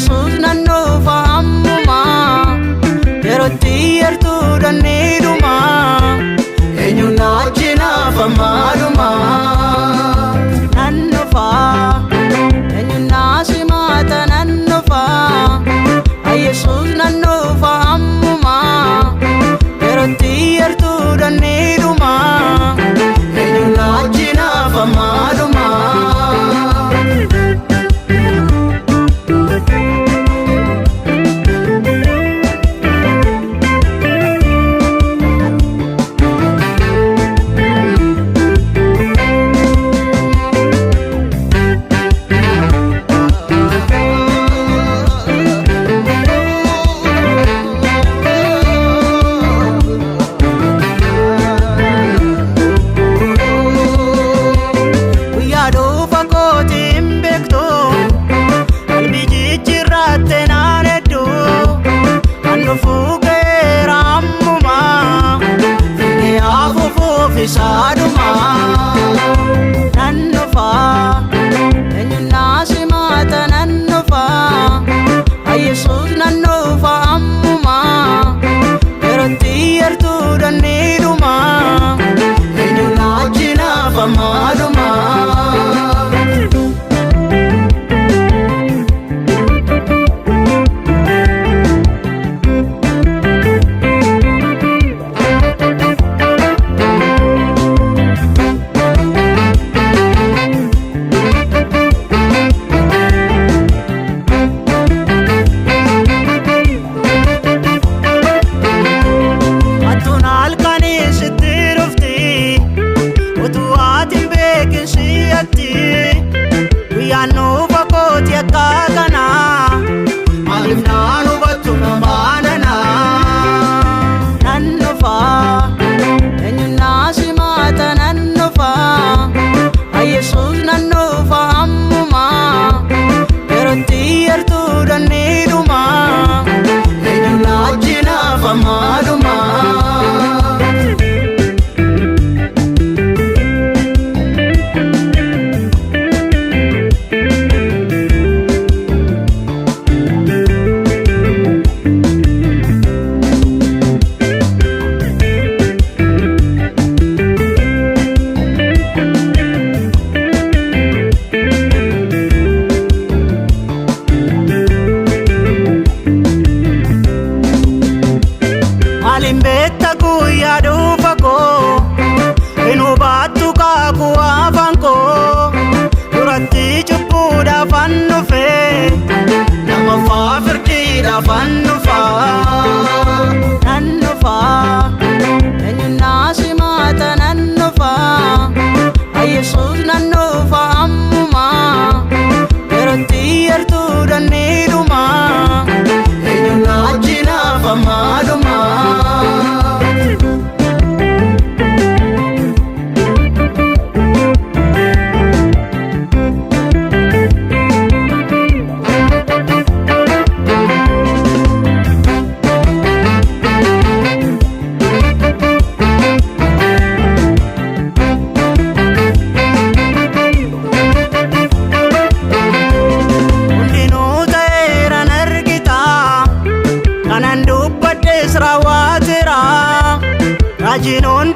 Yesus nannufa ammuma yerootti yartuu dandeeduma eenyu naajjinaaf ammaaduma nannufa eenyu naasimaata nannufa Yesus nannufa ammuma yerootti yartuu dandeeduma eenyu naajjinaaf ammaaduma Saduma nannufa eenyu naasimaata nannufa Yesus nannufa ammuma yerootti yartuu dandeeduma eenyu naajjinaaf ammaaduma Yesus nannufa ammuma yerootti yartuu dandeeduma eenyu naajjinaaf ammaaduma Alimbeta guyyaa dhufa koo enu baattu kaakuu afaan koo duratti cubbuudhaaf annufe namaffaa firdiidhaaf annufa nannufa eenyu naasimaata nannufa Yesus nannufa ammuma yerootti yartuu dandeeduma eenyu naajjinaaf ammaaduma Rajinon